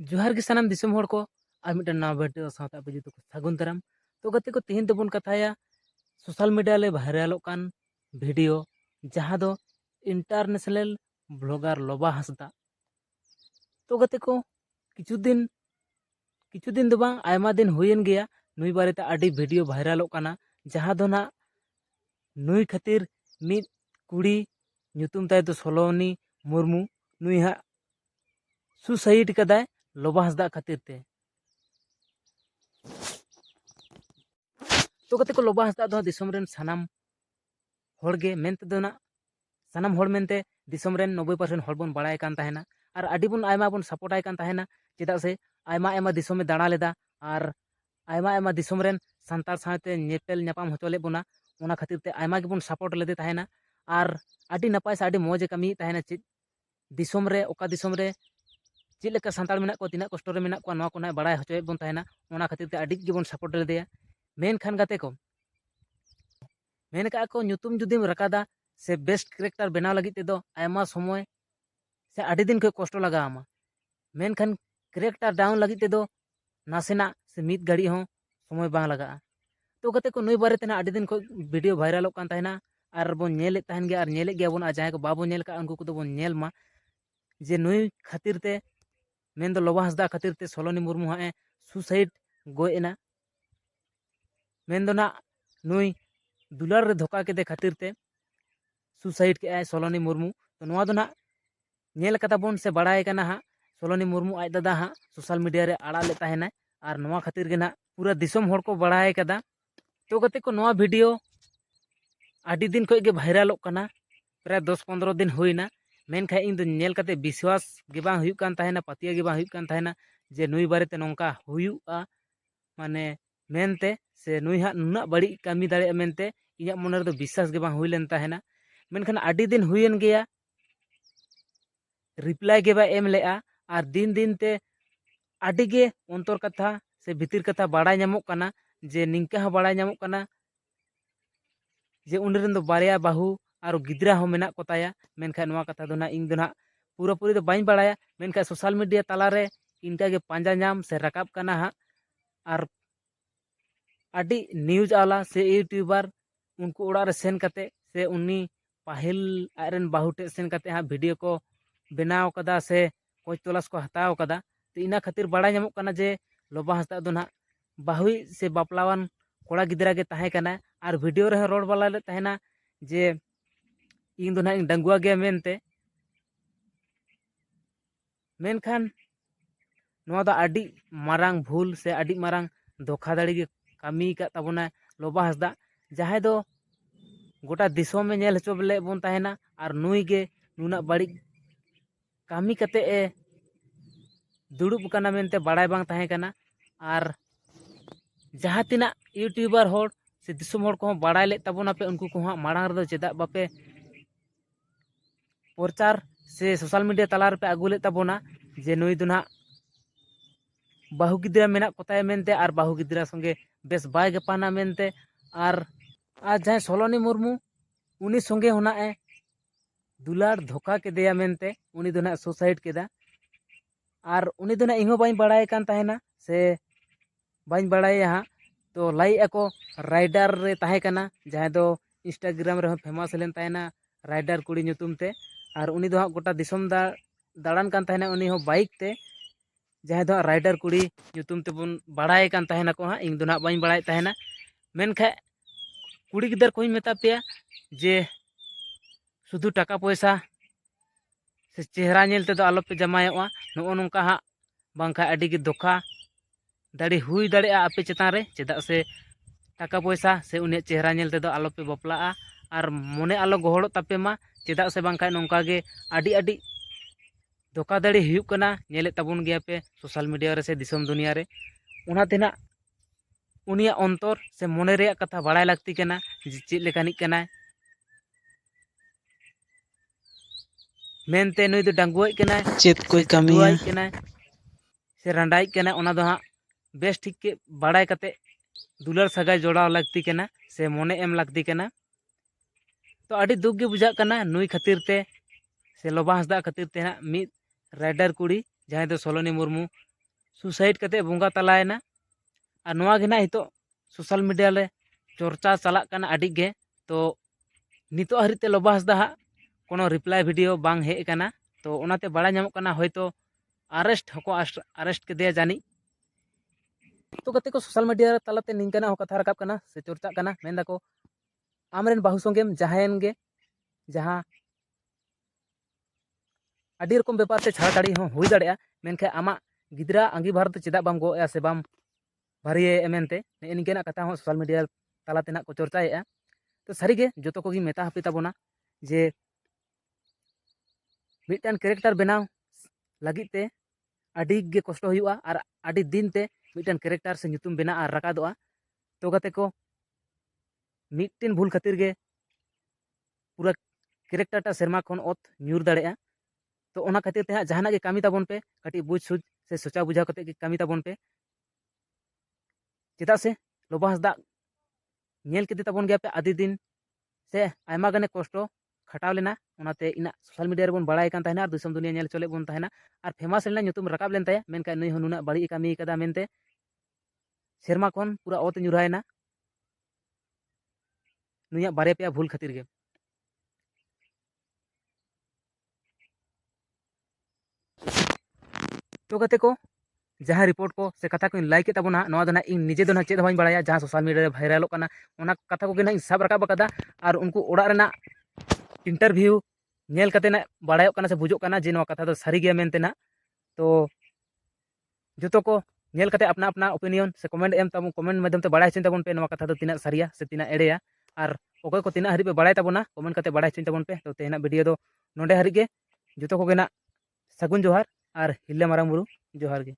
जोहार गे सानाम दिसोम हड़ को आर मिटन नवा वीडियो साथ आपे जुतो सागुन दाराम। तो गते को तेहेन तबन कथाया सोशल मीडिया ले भाइरालों कान वीडियो जहां दो इंटरनेशनल ब्लॉगर लोबा हांसदा। तो गते को किछु दिन दो बांग आयमा दिन हुयन गया नुई बारेते आडी वीडियो भाइरालों काना जहां दो ना नुई खातिर मिद कुड़ी nyutum tay do सोलोनी मुर्मू नुई हा सुसाइड कदाय लोबा हांसदा खातिर ते। तो गते को लोबा हांसदा दो दिसोम रेन सानाम होड़गे मेनते दो ना सानाम होड़ मेनते दिसोम रेन 90% होड़ बोन बाड़ाय कान ताहेना आर आडी बोन आयमा बोन सपोर्टाय कान ताहेना चेदा से आयमा आयमा दिसोमे दाणा लेदा आर आयमा आयमा दिसोम रेन सांतार साथे नेपेल न्यापाम होचोले बोना ओना खातिर ते आयमा गे बोन सपोर्ट लेदे ताहेना आर आडी नपाय से आडी मौज कमी ताहेना चे दिसोम रे ओका दिसोम रे चेद लेका सांतार मेना को तिना कष्ट रे मेना को नवा को नाय बाड़ाय होचोय बोन ताहेना ओना खातिर ते आडी गे बोन सपोर्ट लेदेया। मेन खान गाते को मेन का को nyutum जुदिम रकादा से बेस्ट कैरेक्टर बनाव लगी ते दो आयमा समय से आडी दिन को कष्ट लगा आमा मेन खान कैरेक्टर डाउन लगी ते दो नासेना से मिद घड़ी हो समय बांग लगा। तो गते को नुई बारे तेना आडी दिन को वीडियो वायरल कान ताहेना आर बोन नेले ताहेन गे आर नेले गे बोन आ जाय को बाबो नेल का उनको को दो बोन नेल मा जे नुई खातिर ते मेन दो लोबा हांसदा खातिर ते सोलोनी मुर्मू हा सुसाइड गोय एना मेन दो ना नुई दुलार रे धोखा के दे खातिर ते सुसाइड के आय सोलोनी मुर्मू। तो नवा दो ना नेल कता बोन से बड़ाय कना हा सोलोनी मुर्मू आज दादा हा सोशल मीडिया रे आड़ा ले ताहेना आर नवा खातिर गे ना पूरा दिसोम होड़ को बड़ाय कदा। तो गते को नवा वीडियो आडी दिन को गे भाइरालों कना प्राय 10-15 दिन हुईना मेनखा इन दो नेल कते विश्वास गे बांग हुयुग कान ताहेना पतिया गे बांग हुयुग कान ताहेना जे नुई बारेते नोंका हुयुगा माने मेनते से नुई हा नुना बड़ी कमी दाड़े मेनते इया मन रे दो विश्वास गे बांग हुइलेन ताहेना मेनखान आडी दिन हुयन गया रिप्लाई गे बा एम लेआ आर दिन दिन ते आडी गे अंतर कथा से भितिर कथा बाड़ाय ᱧᱟᱢᱚᱜ ᱠᱟᱱᱟ जे निंका हा बाड़ाय ᱧᱟᱢᱚᱜ ᱠᱟᱱᱟ जे उनरेन दो बारिया बाहू आरो गिद्रा हो मेना कोताया मेनखा नवा कथा दो ना इन दो ना पूरा पूरी दो बाइन बाड़ाया मेनखा सोशल मीडिया तालारे इनका गे पांजा ᱧᱟᱢ से रकाब कना हा आर आडी न्यूज आला से यूट्यूबर उनको ओड़ा रे सेन कते से उन्नी पाहिल आयरन बाहू टे सेन कते हा वीडियो को बनाव कदा से कोच तलाश को हताव कदा। तो इना खातिर बाड़ाय ᱧᱟᱢᱚᱜ ᱠᱟᱱᱟ जे लोबा हांसदा दो ना बाहुई से बापलावान कोड़ा गिद्रा गे ताहे कना आर वीडियो रे रोड बाला ले ताहेना जे इन दो ना इन डंगुआ गे मेनते मेनखान नवा दा आडी मारांग भूल से आडी मारांग धोखाधड़ी गे कमी का तबना लोबा हांसदा जहां दो गोटा दिसोम में नेल हचो बले बोन ताहेना आर नुई गे नुना बड़ी कमी कते ए दुड़ुब कना मेनते बाड़ाय बांग ताहे कना आर जहां तिना यूट्यूबर होड़ से दिसोम होड़ को बाड़ाय ले तबना पे उनको को माड़ांग रे दो चेदा बापे प्रचार से सोशल मीडिया तालार पे आगु ले तबना जे नुई दो ना बाहू गिद्रा मेना कोताय मेनते आर बाहू गिद्रा संगे बेस बाय गपाना मेनते आर जहां सोलोनी मुर्मू उनी संगे होना ए दुलार धोखा के देया मेनते उनी दो ना सुसाइड केदा आर उनी दो ना इहो बाइन बाड़ाय कान ताहेना से बाइन बाड़ाय हा। तो लाई ako राइडर रे ताहे कना जहां दो इंस्टाग्राम रे फेमस लेन ताहेना राइडर कुड़ी nyutum ते आर उनी दो गोटा दिसोम दा दाड़ान कान ताहेना उनी हो बाइक ते जहां दो राइडर कुड़ी nyutum ते बुन बाड़ाय कान ताहेना को हा इन दो ना बाइन बाड़ाय ताहेना मेनखा कुड़ी गिदर कोई मेता पेया जे शुधु टाका पैसा से चेहरा नेल ते दो आलो पे जमायोआ नो नोंका हा बांखा आडी गे धोखा दाड़ी हुई दाड़े आपे चेतान रे चेदा से टाका पैसा से उन्हें चेहरा नेल ते दो आलो पे बपला आर मने आलो गोहड़ो तापे मा चेदा से बांखा नोंका गे आडी आडी धोखाधड़ी हुयुग कना नेले तबुन गया पे सोशल मीडिया रे से दिसोम दुनिया रे उना तेना उनिया अंतर से मने रे कथा बाड़ाय लगती कना जे चेद लेकानिक कना मेनते नुई दो डांगुआई कना चेत कोई कमी है से रंडाई कना ओना दो हा बेस ठीक के बाड़ाय कते दुलार सगाई जोड़ाव लगती कना से मने एम लगती कना। तो आडी दुख गे बुझा कना नुई खातिर ते से लोबा हांसदा खातिर ते ना मिद राइडर कुड़ी जहां दो सोलोनी मुर्मू सुसाइड कते बोंगा तलायना और नोआ गे ना हितो सोशल मीडिया ले चर्चा चलाक काना आडी गे तो नितो हरिते लोबा हांसदा हा कोनो रिप्लाई वीडियो बांग हेज काना तो ओनाते बाड़ा ᱧᱟᱢᱚᱜ काना होयतो अरेस्ट हको अरेस्ट केदेया जानी तो कते को सोशल मीडिया तलाते निंकाना हो कथा राकाब काना से चर्चा काना मेन दाको आमरेन बाहु संगेम जहायन गे जहां आडी रकम बेपार ते छाड़ाछाड़ी हो हुई दाड़ेया मेनखे आमा गिदरा अंगीभार ते चेदा बाम गोया से बाम भारिये एमेनते निंकेना कथा हो सोशल मीडिया तलाते ना को चर्चाएआ तो सारीगे जोतो कोगी मेता हापि ताबोना जे मिटन कैरेक्टर बनाव लगित ते आडी गे कष्ट हुआ और आडी दिन ते मिटन कैरेक्टर से nyutum बना और राकादोआ तो गाते को मिटन भूल खातिर गे पूरा कैरेक्टरटा सेरमा खन ओत न्यूर दाड़ेआ तो ओना खातिर ते जहाना गे कामी ताबोन पे कटी बुझ सुझ से सोचा बुझाव कते गे कामी ताबोन पे चेदा से लोबा हांसदा नेल केदे ताबोन गया पे आदि दिन से आयमा गाने कष्ट खटाव लेना ओनाते इना सोशल मीडिया रे बोन बाड़ाय कान ताहेना दिसम दुनिया नेल चले बोन ताहेना और फेमस लेना nyutum राकाब लेन ताया मेनका नई हनुना बाड़ी कामी कदा मेनते सेरमा खन पूरा ओत न्यूरायना नुया बारे पे भूल खातिर गे तो कते को जहाँ रिपोर्ट को से कथा को लाइक के ताबोना नवा दना इन निजे दना चेद बाई बाड़ाया जहाँ सोशल मीडिया रे भाइरल काना ओना कथा को गे सब राकाब कदा और उनको ओड़ा रेना इंटरव्यू नेल कते ना बाड़ायोक काना से बुझोक काना जे नवा कथा दो सारी गया मेनते ना तो जोतो को नेल कते अपना अपना ओपिनियन से कमेंट एम ताबो कमेंट माध्यम ते बाड़ाय चिन ताबोन पे नवा कथा दो तिना सारिया से तिना एड़ेया और ओकोय को तिना हरि पे बाड़ाय ताबोना कमेंट कते बाड़ाय चिन ताबोन पे तो तेना वीडियो दो नोंडे हरि गे जोतो को गे ना सगुन जोहार और हिल्ले मारांग बुरु जोहार गे।